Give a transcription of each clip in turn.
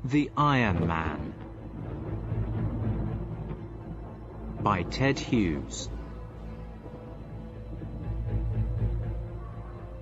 The Iron Man by Ted Hughes.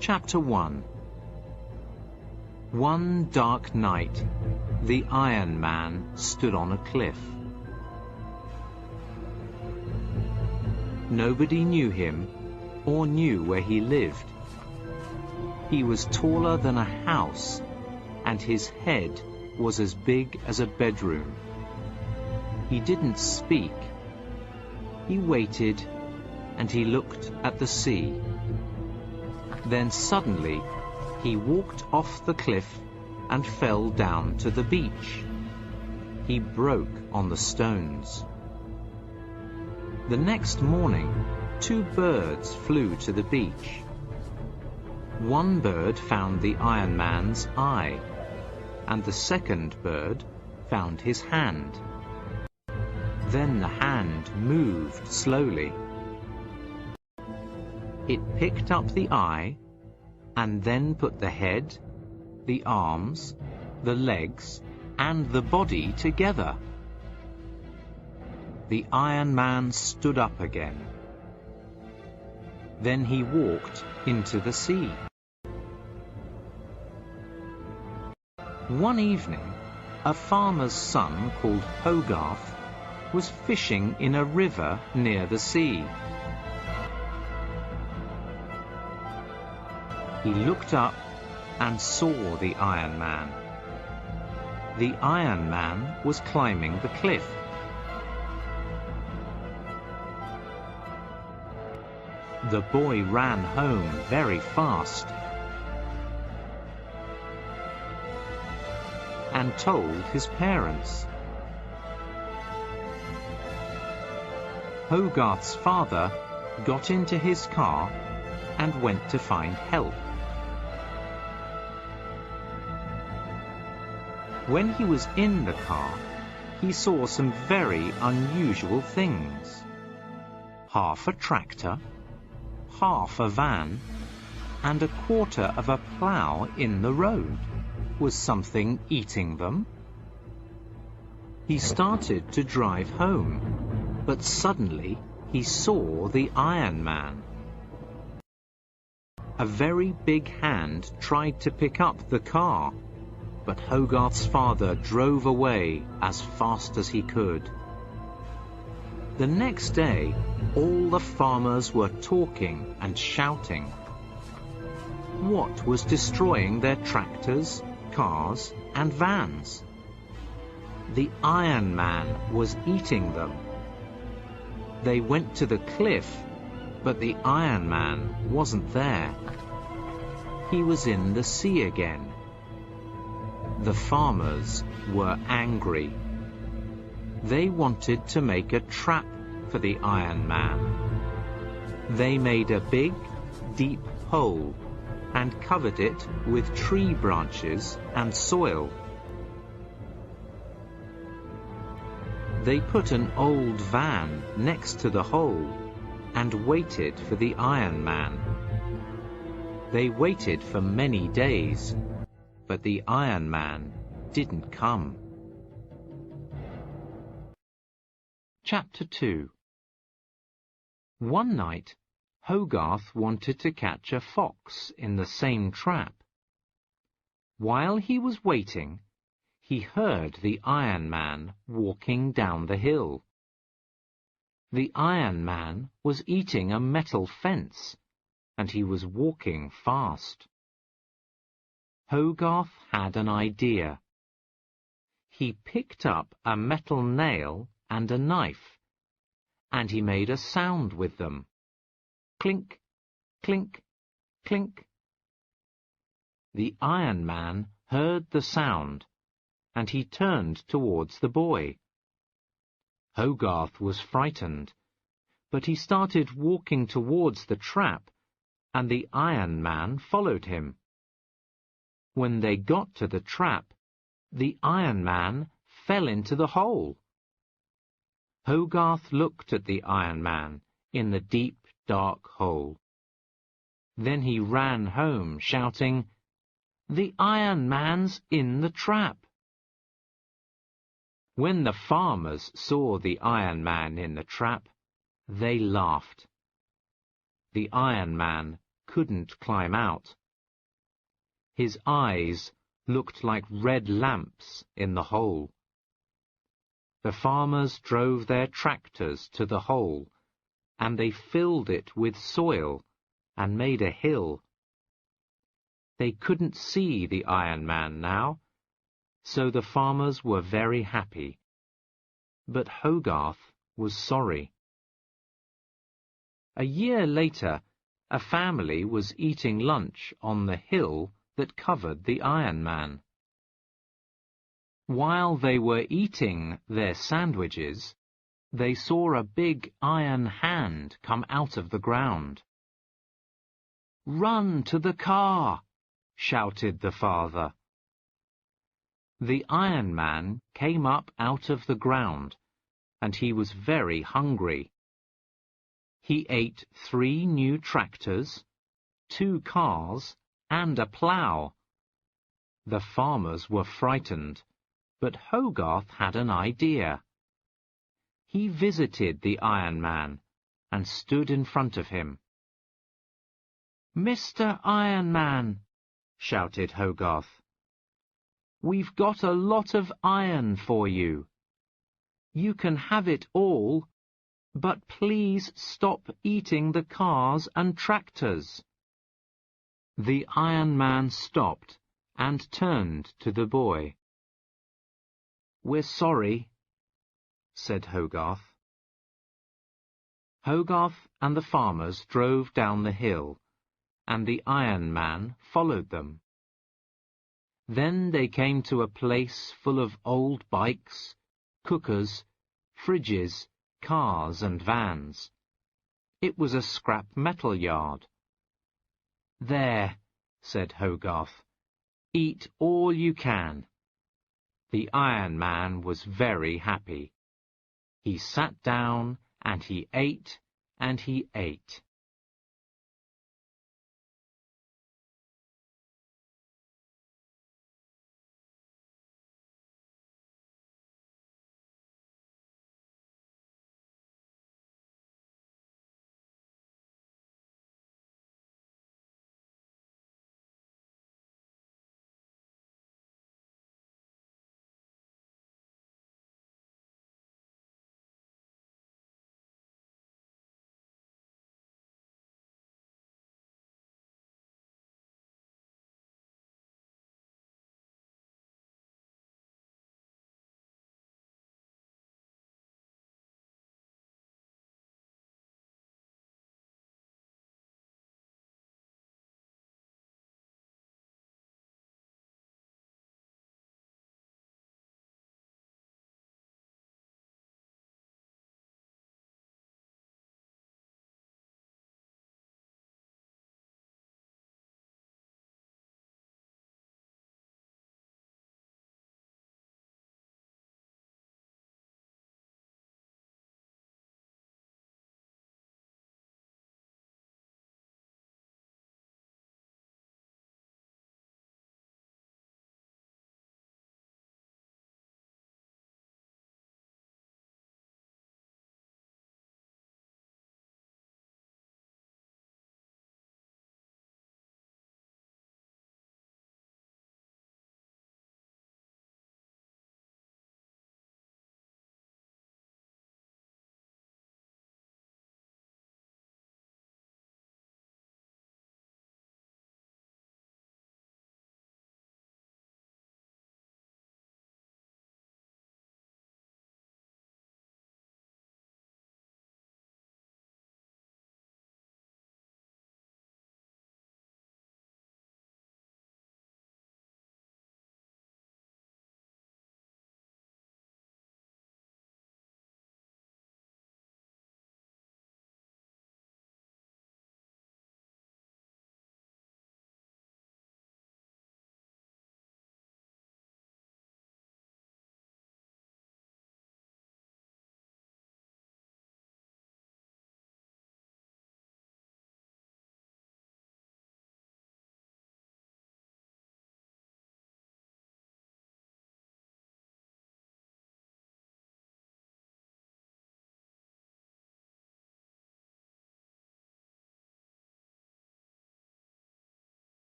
Chapter 1. One dark night, the Iron Man stood on a cliff. Nobody knew him or knew where he lived. He was taller than a house, and his head was as big as a bedroom. He didn't speak. He waited, and he looked at the sea. Then suddenly, he walked off the cliff and fell down to the beach. He broke on the stones. The next morning, 2 birds flew to the beach. One bird found the Iron Man's eye, and the second bird found his hand. Then the hand moved slowly. It picked up the eye, and then put the head, the arms, the legs, and the body together. The Iron Man stood up again. Then he walked into the sea. One evening, a farmer's son called Hogarth was fishing in a river near the sea. He looked up and saw the Iron Man. The Iron Man was climbing the cliff. The boy ran home very fast and told his parents. Hogarth's father got into his car and went to find help. When he was in the car, he saw some very unusual things. Half a tractor, half a van, and a quarter of a plough in the road. Was something eating them? He started to drive home, but suddenly he saw the Iron Man. A very big hand tried to pick up the car, but Hogarth's father drove away as fast as he could. The next day, all the farmers were talking and shouting. What was destroying their tractors, cars, and vans? The Iron Man was eating them. They went to the cliff, but the Iron Man wasn't there. He was in the sea again. The farmers were angry. They wanted to make a trap for the Iron Man. They made a big, deep hole and covered it with tree branches and soil. They put an old van next to the hole and waited for the Iron Man. They waited for many days, but the Iron Man didn't come. Chapter 2. One night, Hogarth wanted to catch a fox in the same trap. While he was waiting, he heard the Iron Man walking down the hill. The Iron Man was eating a metal fence, and he was walking fast. Hogarth had an idea. He picked up a metal nail and a knife, and he made a sound with them. Clink, clink, clink. The Iron Man heard the sound, and he turned towards the boy. Hogarth was frightened, but he started walking towards the trap, and the Iron Man followed him. When they got to the trap, the Iron Man fell into the hole. Hogarth looked at the Iron Man in the deep, dark hole. Then he ran home, shouting, "The Iron Man's in the trap!" When the farmers saw the Iron Man in the trap, they laughed. The Iron Man couldn't climb out. His eyes looked like red lamps in the hole. The farmers drove their tractors to the hole, and they filled it with soil and made a hill. They couldn't see the Iron Man now, so the farmers were very happy. But Hogarth was sorry. A year later, a family was eating lunch on the hill that covered the Iron Man. While they were eating their sandwiches, they saw a big iron hand come out of the ground. "Run to the car!" shouted the father. The Iron Man came up out of the ground, and he was very hungry. He ate 3 new tractors, 2 cars, and a plough. The farmers were frightened, but Hogarth had an idea. He visited the Iron Man and stood in front of him. "Mr. Iron Man," shouted Hogarth, "we've got a lot of iron for you. You can have it all, but please stop eating the cars and tractors." The Iron Man stopped and turned to the boy. "We're sorry," said Hogarth. Hogarth and the farmers drove down the hill, and the Iron Man followed them. Then they came to a place full of old bikes, cookers, fridges, cars and vans. It was a scrap metal yard. "There," said Hogarth, "eat all you can." The Iron Man was very happy. He sat down and he ate and he ate.